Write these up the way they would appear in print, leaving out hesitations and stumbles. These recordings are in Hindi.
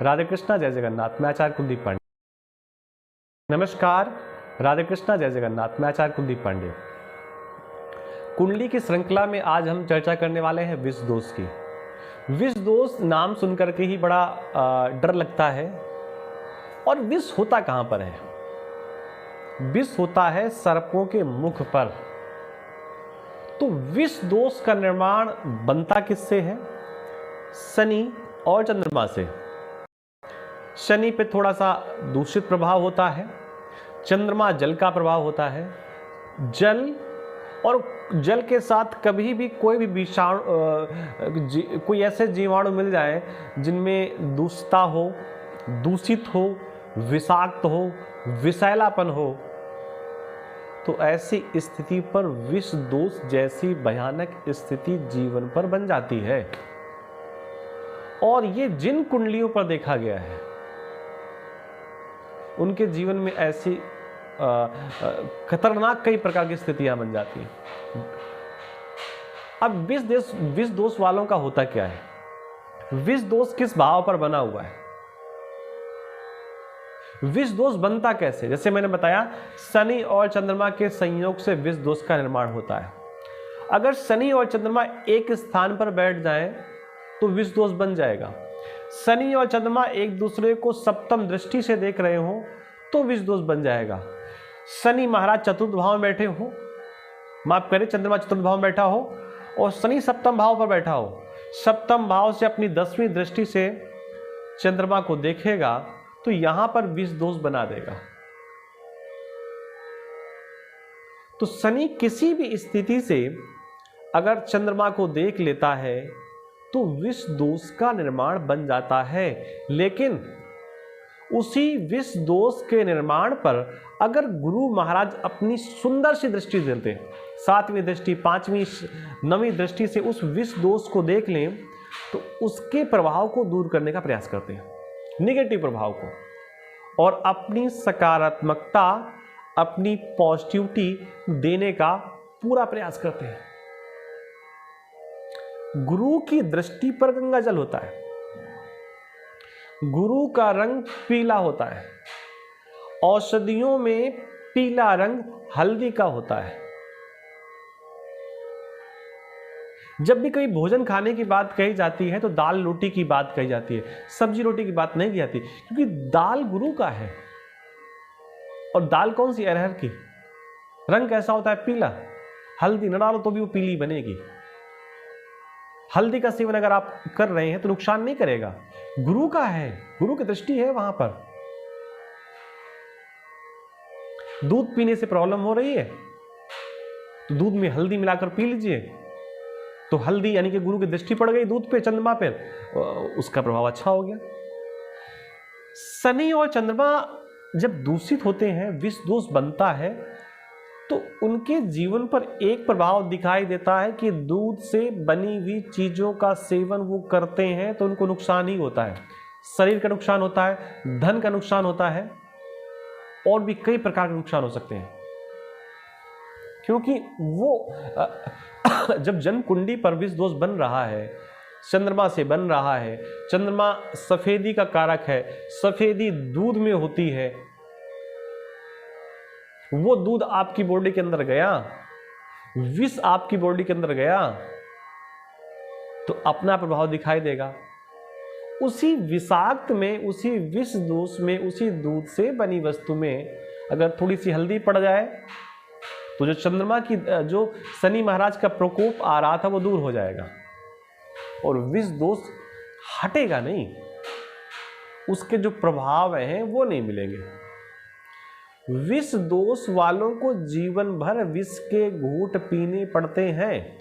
राधे कृष्णा जय जगन्नाथ। मैं आचार्य कुलदीप पांडे। नमस्कार। राधे कृष्णा जय जगन्नाथ। मैं आचार्य कुलदीप पांडे। कुंडली की श्रृंखला में आज हम चर्चा करने वाले हैं विष दोष की। विष दोष नाम सुनकर के ही बड़ा डर लगता है। और विष होता कहां पर है? विष होता है सर्पों के मुख पर। तो विष दोष का निर्माण बनता किससे है? शनि और चंद्रमा से। शनि पे थोड़ा सा दूषित प्रभाव होता है, चंद्रमा जल का प्रभाव होता है। जल और जल के साथ कभी भी कोई भी विषाणु कोई ऐसे जीवाणु मिल जाए जिनमें दूषितता हो, दूषित हो, विषाक्त हो, विषैलापन हो, तो ऐसी स्थिति पर विष दोष जैसी भयानक स्थिति जीवन पर बन जाती है। और ये जिन कुंडलियों पर देखा गया है उनके जीवन में ऐसी खतरनाक कई प्रकार की स्थितियां बन जाती हैं। अब विष दोष वालों का होता क्या है? विष दोष किस भाव पर बना हुआ है? विष दोष बनता कैसे? जैसे मैंने बताया, शनि और चंद्रमा के संयोग से विष दोष का निर्माण होता है। अगर शनि और चंद्रमा एक स्थान पर बैठ जाएं तो विष दोष बन जाएगा। शनि और चंद्रमा एक दूसरे को सप्तम दृष्टि से देख रहे हो तो विष दोष बन जाएगा। शनि महाराज चतुर्थ भाव में बैठे हो, माफ करें, चंद्रमा चतुर्थ भाव में बैठा हो और शनि सप्तम भाव पर बैठा हो, सप्तम भाव से अपनी 10वीं दृष्टि से चंद्रमा को देखेगा तो यहां पर विष दोष बना देगा। तो शनि किसी भी स्थिति से अगर चंद्रमा को देख लेता है तो विष दोष का निर्माण बन जाता है। लेकिन उसी विष दोष के निर्माण पर अगर गुरु महाराज अपनी सुंदर सी दृष्टि देते, 7वीं दृष्टि, 5वीं, 9वीं दृष्टि से उस विष दोष को देख लें तो उसके प्रभाव को दूर करने का प्रयास करते हैं, निगेटिव प्रभाव को, और अपनी सकारात्मकता, अपनी पॉजिटिविटी देने का पूरा प्रयास करते हैं। गुरु की दृष्टि पर गंगा जल होता है, गुरु का रंग पीला होता है, औषधियों में पीला रंग हल्दी का होता है। जब भी कभी भोजन खाने की बात कही जाती है तो दाल रोटी की बात कही जाती है, सब्जी रोटी की बात नहीं की जाती, क्योंकि दाल गुरु का है। और दाल कौन सी? अरहर की। रंग कैसा होता है? पीला। हल्दी न डालो तो भी वो पीली बनेगी। हल्दी का सेवन अगर आप कर रहे हैं तो नुकसान नहीं करेगा, गुरु का है, गुरु की दृष्टि है वहां पर। दूध पीने से प्रॉब्लम हो रही है तो दूध में हल्दी मिलाकर पी लीजिए, तो हल्दी यानी कि गुरु की दृष्टि पड़ गई दूध पे, चंद्रमा पे, उसका प्रभाव अच्छा हो गया। शनि और चंद्रमा जब दूषित होते हैं, विष दोष बनता है, तो उनके जीवन पर एक प्रभाव दिखाई देता है कि दूध से बनी हुई चीजों का सेवन वो करते हैं तो उनको नुकसान ही होता है। शरीर का नुकसान होता है, धन का नुकसान होता है, और भी कई प्रकार के नुकसान हो सकते हैं। क्योंकि वो जब जन्म कुंडली पर विष दोष बन रहा है, चंद्रमा से बन रहा है, चंद्रमा सफेदी का कारक है, सफेदी दूध में होती है, वो दूध आपकी बॉडी के अंदर गया, विष आपकी बॉडी के अंदर गया तो अपना प्रभाव दिखाई देगा। उसी विषाक्त में, उसी विष दोष में, उसी दूध से बनी वस्तु में अगर थोड़ी सी हल्दी पड़ जाए तो जो चंद्रमा की, जो शनि महाराज का प्रकोप आ रहा था वो दूर हो जाएगा और विष दोष हटेगा नहीं, उसके जो प्रभाव हैं वो नहीं मिलेंगे। विष दोष वालों को जीवन भर विष के घूंट पीने पड़ते हैं,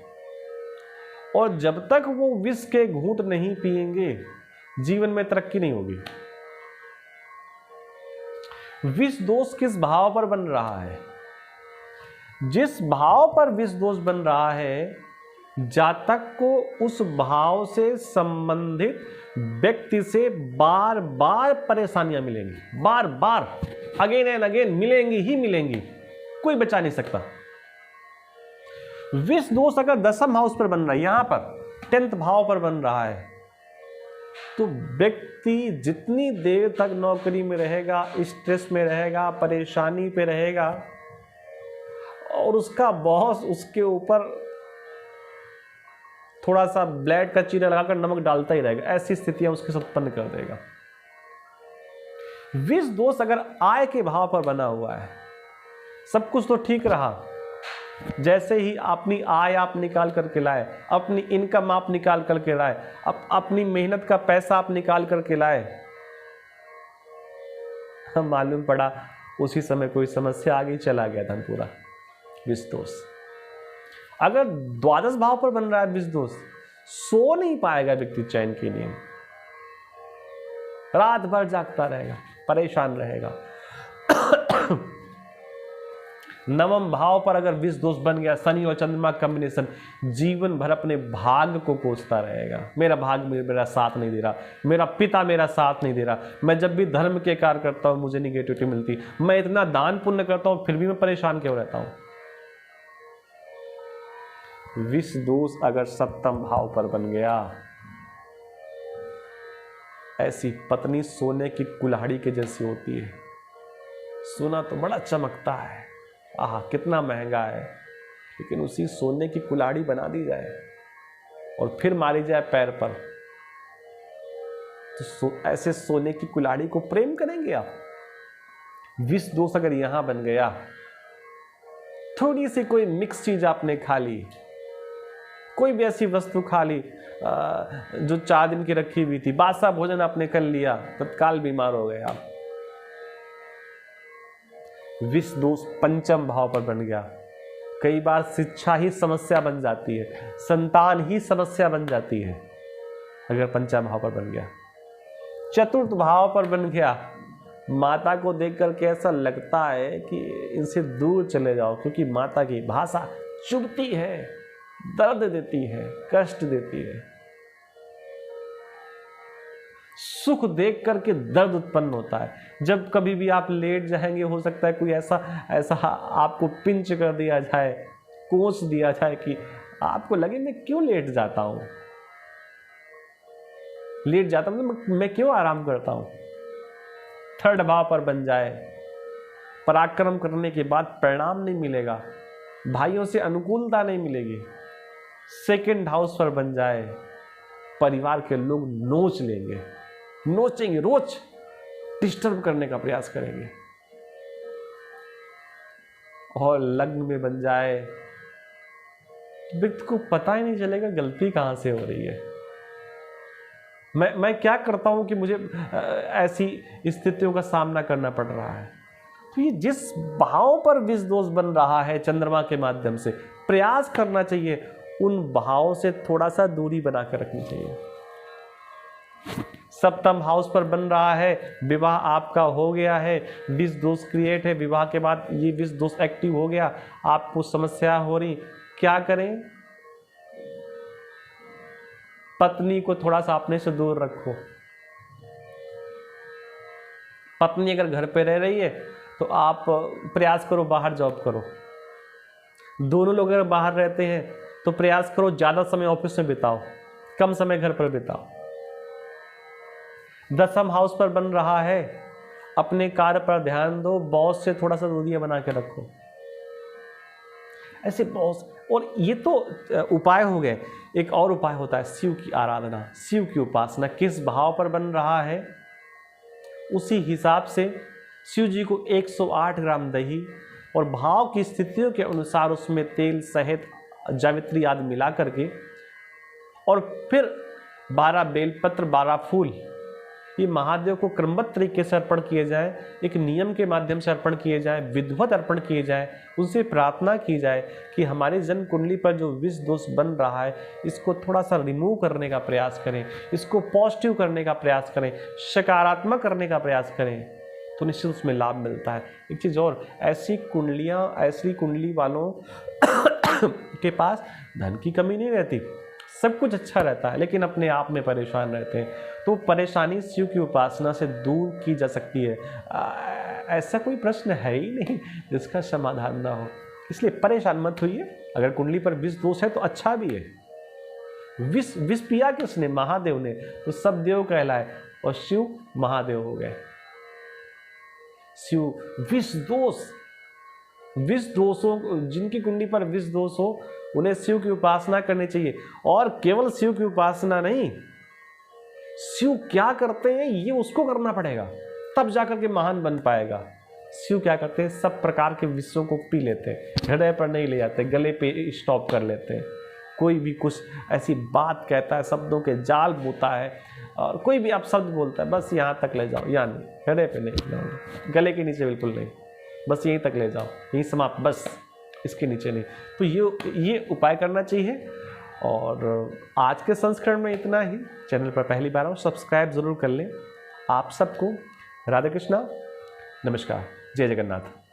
और जब तक वो विष के घूंट नहीं पिएंगे जीवन में तरक्की नहीं होगी। विष दोष किस भाव पर बन रहा है? जिस भाव पर विष दोष बन रहा है, जातक को उस भाव से संबंधित व्यक्ति से बार बार परेशानियां मिलेंगी, बार बार, अगेन एंड अगेन मिलेंगी ही मिलेंगी, कोई बचा नहीं सकता। विष दोष अगर 10म हाउस पर बन रहा है, यहां पर 10th भाव पर बन रहा है, तो व्यक्ति जितनी देर तक नौकरी में रहेगा, स्ट्रेस में रहेगा, परेशानी पे रहेगा, और उसका बॉस उसके ऊपर थोड़ा सा ब्लेड का चीरा लगाकर नमक डालता ही रहेगा, ऐसी स्थितियां उसके साथ उत्पन्न कर देगा। विष दोष अगर आय के भाव पर बना हुआ है, सब कुछ तो ठीक रहा, जैसे ही अपनी आय आप निकाल करके लाए, अपनी इनकम आप निकाल करके लाए, अपनी मेहनत का पैसा आप निकाल करके लाए, मालूम पड़ा उसी समय कोई समस्या आगे चला गया धन पूरा। विष दोष अगर द्वादश भाव पर बन रहा है, विष दोष, सो नहीं पाएगा व्यक्ति चैन के लिए, रात भर जागता रहेगा, परेशान रहेगा। नवम भाव पर अगर विष दोष बन गया, शनि और चंद्रमा कॉम्बिनेशन, जीवन भर अपने भाग्य को कोसता रहेगा। मेरा भाग्य मेरा साथ नहीं दे रहा, मेरा पिता मेरा साथ नहीं दे रहा, मैं जब भी धर्म के कार्य करता हूं मुझे निगेटिविटी मिलती, मैं इतना दान पुण्य करता हूं फिर भी मैं परेशान क्यों रहता हूं। विष दोष अगर सप्तम भाव पर बन गया, ऐसी पत्नी सोने की कुल्हाड़ी के जैसी होती है। सोना तो बड़ा चमकता है, आहा कितना महंगा है, लेकिन उसी सोने की कुल्हाड़ी बना दी जाए और फिर मारी जाए पैर पर, तो ऐसे सोने की कुल्हाड़ी को प्रेम करेंगे आप। विष दोष अगर यहां बन गया, थोड़ी सी कोई मिक्स चीज आपने खा ली, कोई भी ऐसी वस्तु खा ली जो 4 दिन की रखी हुई थी, बासा भोजन आपने कर लिया, तत्काल बीमार हो गए आप। विष दोष पंचम भाव पर बन गया, कई बार शिक्षा ही समस्या बन जाती है, संतान ही समस्या बन जाती है अगर पंचम भाव पर बन गया। चतुर्थ भाव पर बन गया, माता को देख करके ऐसा लगता है कि इनसे दूर चले जाओ, क्योंकि माता की भाषा चुभती है, दर्द देती है, कष्ट देती है। सुख देख करके दर्द उत्पन्न होता है। जब कभी भी आप लेट जाएंगे, हो सकता है कोई ऐसा आपको पिंच कर दिया जाए, कोस दिया जाए कि आपको लगे मैं क्यों लेट जाता हूं, मैं क्यों आराम करता हूं। थर्ड भाव पर बन जाए, पराक्रम करने के बाद परिणाम नहीं मिलेगा, भाइयों से अनुकूलता नहीं मिलेगी। सेकंड हाउस पर बन जाए, परिवार के लोग नोचेंगे, रोज डिस्टर्ब करने का प्रयास करेंगे। और लग्न में बन जाए, व्यक्ति को पता ही नहीं चलेगा गलती कहां से हो रही है, मैं क्या करता हूं कि मुझे ऐसी स्थितियों का सामना करना पड़ रहा है। तो ये जिस भाव पर विष दोष बन रहा है चंद्रमा के माध्यम से, प्रयास करना चाहिए उन भावों से थोड़ा सा दूरी बनाकर रखनी चाहिए। सप्तम हाउस पर बन रहा है, विवाह आपका हो गया है, विष दोष क्रिएट है, विवाह के बाद ये विष दोष एक्टिव हो गया, आपको समस्या हो रही, क्या करें। पत्नी को थोड़ा सा अपने से दूर रखो। पत्नी अगर घर पे रह रही है तो आप प्रयास करो बाहर जॉब करो। दोनों लोग अगर बाहर रहते हैं तो प्रयास करो ज्यादा समय ऑफिस में बिताओ, कम समय घर पर बिताओ। दसम हाउस पर बन रहा है, अपने कार्य पर ध्यान दो, बॉस से थोड़ा सा दूरियां बना के रखो। ऐसे बॉस, और ये तो उपाय हो गए, एक और उपाय होता है शिव की आराधना, शिव की उपासना। किस भाव पर बन रहा है उसी हिसाब से शिव जी को 108 ग्राम दही और भाव की स्थितियों के अनुसार उसमें तेल, शहद, जावित्री आदि मिला करके, और फिर 12 बेलपत्र, 12 फूल, ये महादेव को क्रमबद्ध तरीके से अर्पण किए जाए, एक नियम के माध्यम से अर्पण किए जाए, विधिवत अर्पण किए जाए, उनसे प्रार्थना की जाए कि हमारे जन्म कुंडली पर जो विष दोष बन रहा है इसको थोड़ा सा रिमूव करने का प्रयास करें, इसको पॉजिटिव करने का प्रयास करें, सकारात्मक करने का प्रयास करें, तो निश्चित उसमें लाभ मिलता है। एक चीज़ और, ऐसी कुंडली वालों के पास धन की कमी नहीं रहती, सब कुछ अच्छा रहता है, लेकिन अपने आप में परेशान रहते हैं। तो परेशानी शिव की उपासना से दूर की जा सकती है। ऐसा कोई प्रश्न है ही नहीं जिसका समाधान ना हो, इसलिए परेशान मत होइए। अगर कुंडली पर विष दोष है तो अच्छा भी है, विष विष पिया किसने? महादेव ने, तो सब देव कहलाए और शिव महादेव हो गए। शिव विष दोषों, जिनकी कुंडली पर विष दोष हो उन्हें शिव की उपासना करनी चाहिए। और केवल शिव की उपासना नहीं, शिव क्या करते हैं ये उसको करना पड़ेगा, तब जाकर के महान बन पाएगा। शिव क्या करते हैं? सब प्रकार के विषयों को पी लेते हैं, हृदय पर नहीं ले जाते, गले पे स्टॉप कर लेते हैं। कोई भी कुछ ऐसी बात कहता है, शब्दों के जाल बोता है, और कोई भी आप शब्द बोलता है, बस यहाँ तक ले जाओ, यहाँ नहीं, हृदय पे नहीं, गले के नीचे बिल्कुल नहीं, बस यहीं तक ले जाओ, यहीं समाप्त, बस इसके नीचे नहीं। तो ये उपाय करना चाहिए। और आज के संस्करण में इतना ही। चैनल पर पहली बार आओ, सब्सक्राइब जरूर कर लें। आप सबको राधे कृष्णा, नमस्कार, जय जगन्नाथ।